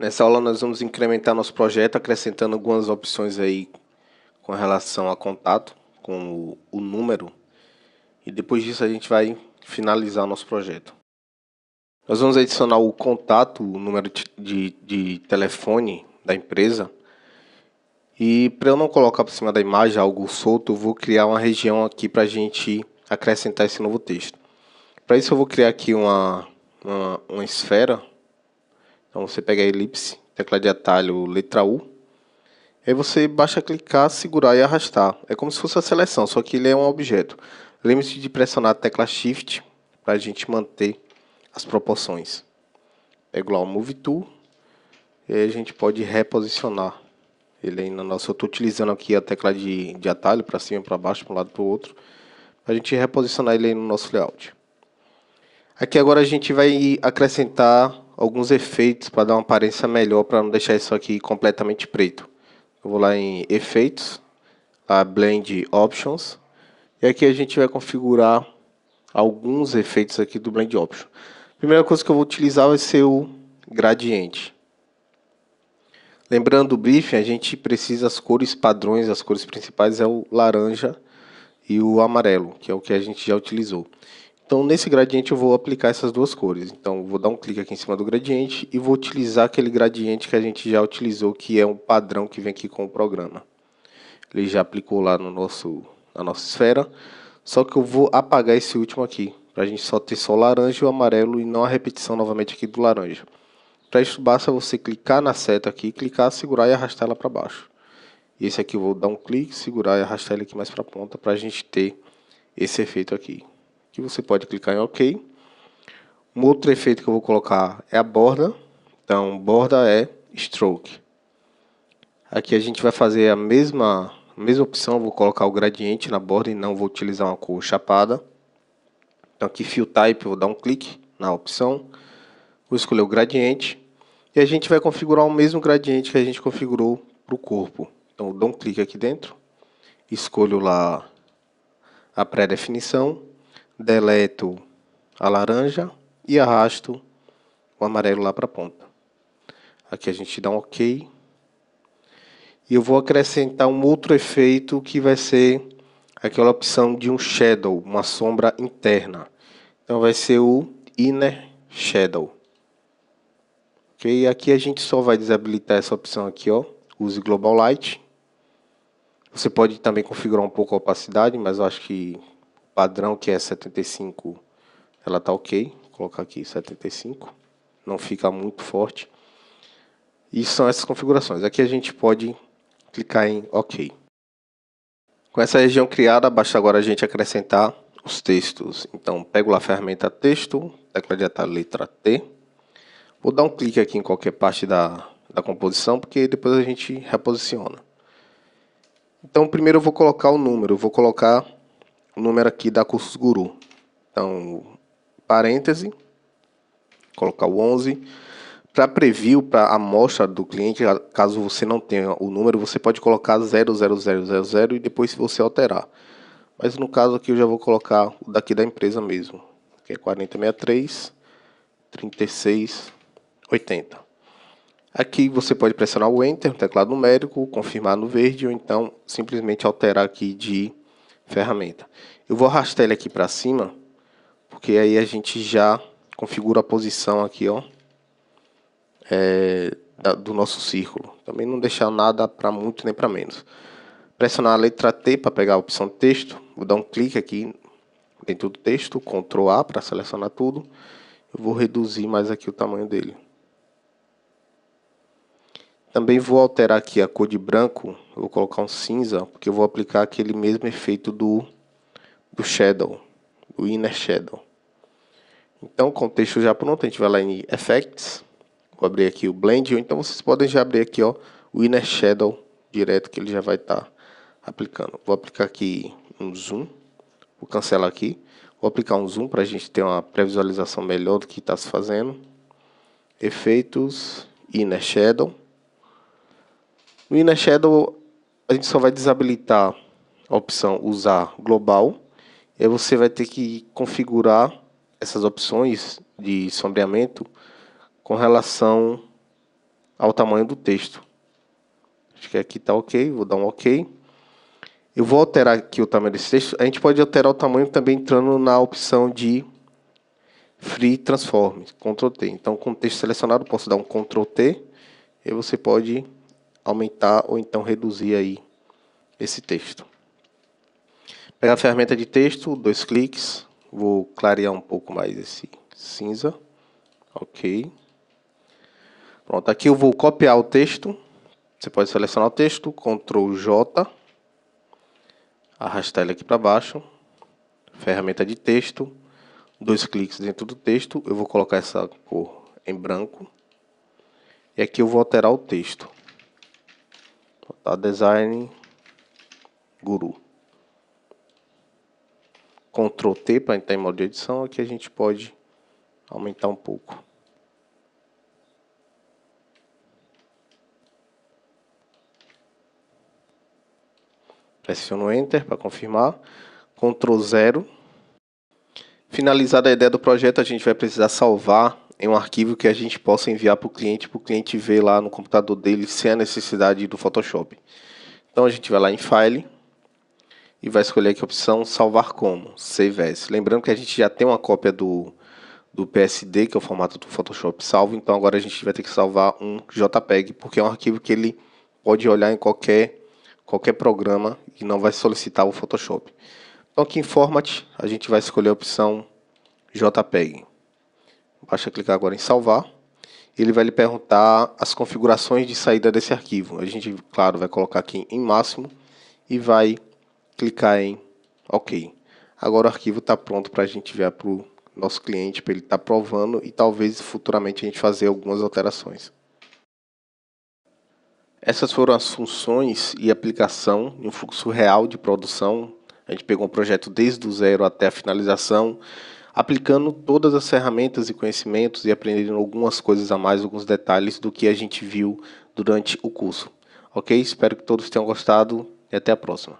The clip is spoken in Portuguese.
Nessa aula nós vamos incrementar nosso projeto acrescentando algumas opções aí com relação a contato, com o número, e depois disso a gente vai finalizar o nosso projeto. Nós vamos adicionar o contato, o número de telefone da empresa, e para eu não colocar por cima da imagem algo solto, eu vou criar uma região aqui para a gente acrescentar esse novo texto. Para isso eu vou criar aqui uma esfera. Então você pega a elipse, tecla de atalho, letra U. Aí você basta clicar, segurar e arrastar. É como se fosse a seleção, só que ele é um objeto. Lembre-se de pressionar a tecla Shift para a gente manter as proporções. Pego lá o Move Tool e aí a gente pode reposicionar ele aí na nossa. Eu estou utilizando aqui a tecla de atalho para cima, para baixo, para um lado e para o outro, para a gente reposicionar ele aí no nosso layout. Aqui agora a gente vai acrescentar alguns efeitos para dar uma aparência melhor, para não deixar isso aqui completamente preto. Eu vou lá em Efeitos, a Blend Options, e aqui a gente vai configurar alguns efeitos aqui do Blend Option. A primeira coisa que eu vou utilizar vai ser o gradiente. Lembrando do briefing, a gente precisa as cores padrões, as cores principais é o laranja e o amarelo, que é o que a gente já utilizou. Então, nesse gradiente eu vou aplicar essas duas cores. Então, vou dar um clique aqui em cima do gradiente e vou utilizar aquele gradiente que a gente já utilizou, que é um padrão que vem aqui com o programa. Ele já aplicou lá na nossa esfera, só que eu vou apagar esse último aqui, para a gente só ter só o laranja e o amarelo e não a repetição novamente aqui do laranja. Para isso basta você clicar na seta aqui, clicar, segurar e arrastar ela para baixo. E esse aqui eu vou dar um clique, segurar e arrastar ele aqui mais para a ponta para a gente ter esse efeito aqui. Que você pode clicar em OK. Um outro efeito que eu vou colocar é a borda. Então, borda é Stroke. Aqui a gente vai fazer a mesma opção, vou colocar o gradiente na borda e não vou utilizar uma cor chapada. Então aqui Fill Type, vou dar um clique na opção, vou escolher o gradiente e a gente vai configurar o mesmo gradiente que a gente configurou para o corpo. Então eu dou um clique aqui dentro, escolho lá a pré-definição, deleto a laranja e arrasto o amarelo lá para a ponta. Aqui a gente dá um OK. E eu vou acrescentar um outro efeito que vai ser aquela opção de um shadow, uma sombra interna. Então vai ser o Inner Shadow. Ok? Aqui a gente só vai desabilitar essa opção aqui, ó. Use Global Light. Você pode também configurar um pouco a opacidade, mas eu acho que o padrão que é 75, ela tá ok. Vou colocar aqui 75. Não fica muito forte. E são essas configurações. Aqui a gente pode clicar em OK. Com essa região criada, basta agora a gente acrescentar os textos. Então, pego lá a ferramenta texto, tecla de atalho letra T. Vou dar um clique aqui em qualquer parte da composição, porque depois a gente reposiciona. Então, primeiro eu vou colocar o número. Eu vou colocar o número aqui da Cursos Guru. Então, parêntese, colocar o 11. Para preview, para a amostra do cliente, caso você não tenha o número, você pode colocar 00000 e depois você alterar. Mas no caso aqui eu já vou colocar o daqui da empresa mesmo, que é 4063 3680. Aqui você pode pressionar o Enter no teclado numérico, confirmar no verde ou então simplesmente alterar aqui de ferramenta. Eu vou arrastar ele aqui para cima, porque aí a gente já configura a posição aqui, ó, do nosso círculo. Também não deixar nada para muito nem para menos. Pressionar a letra T para pegar a opção texto. Vou dar um clique aqui dentro do texto, Ctrl A para selecionar tudo. Eu vou reduzir mais aqui o tamanho dele. Também vou alterar aqui a cor de branco. Eu vou colocar um cinza, porque eu vou aplicar aquele mesmo efeito do Shadow, do Inner Shadow. Então, com o texto já pronto, a gente vai lá em Effects. Vou abrir aqui o Blend, ou então vocês podem já abrir aqui, ó, o Inner Shadow direto, que ele já vai estar aplicando. Vou aplicar aqui um zoom, vou cancelar aqui. Vou aplicar um zoom para a gente ter uma previsualização melhor do que está se fazendo. Efeitos, Inner Shadow. No Inner Shadow, a gente só vai desabilitar a opção usar global. E aí você vai ter que configurar essas opções de sombreamento com relação ao tamanho do texto. Acho que aqui está ok, vou dar um ok. Eu vou alterar aqui o tamanho desse texto. A gente pode alterar o tamanho também entrando na opção de Free Transform, Ctrl T. Então, com o texto selecionado, posso dar um Ctrl T e você pode aumentar ou então reduzir aí esse texto. Pegar a ferramenta de texto, 2 cliques, vou clarear um pouco mais esse cinza. Ok. Pronto, aqui eu vou copiar o texto. Você pode selecionar o texto, Ctrl J, arrastar ele aqui para baixo, ferramenta de texto, 2 cliques dentro do texto, eu vou colocar essa cor em branco, e aqui eu vou alterar o texto, botar Design Guru, Ctrl T para entrar em modo de edição, aqui a gente pode aumentar um pouco. Pressiono Enter para confirmar, Ctrl 0. Finalizada a ideia do projeto, a gente vai precisar salvar em um arquivo que a gente possa enviar para o cliente ver lá no computador dele sem a necessidade do Photoshop. Então a gente vai lá em File e vai escolher aqui a opção Salvar como, Save As. Lembrando que a gente já tem uma cópia do PSD, que é o formato do Photoshop salvo, então agora a gente vai ter que salvar um JPEG, porque é um arquivo que ele pode olhar em qualquer programa e não vai solicitar o Photoshop. Então aqui em Format, a gente vai escolher a opção JPEG. Basta clicar agora em salvar. Ele vai lhe perguntar as configurações de saída desse arquivo. A gente, claro, vai colocar aqui em máximo e vai clicar em OK. Agora o arquivo está pronto para a gente enviar para o nosso cliente, para ele estar provando e talvez futuramente a gente fazer algumas alterações. Essas foram as funções e aplicação em um fluxo real de produção. A gente pegou um projeto desde o zero até a finalização, aplicando todas as ferramentas e conhecimentos e aprendendo algumas coisas a mais, alguns detalhes do que a gente viu durante o curso. Ok? Espero que todos tenham gostado e até a próxima.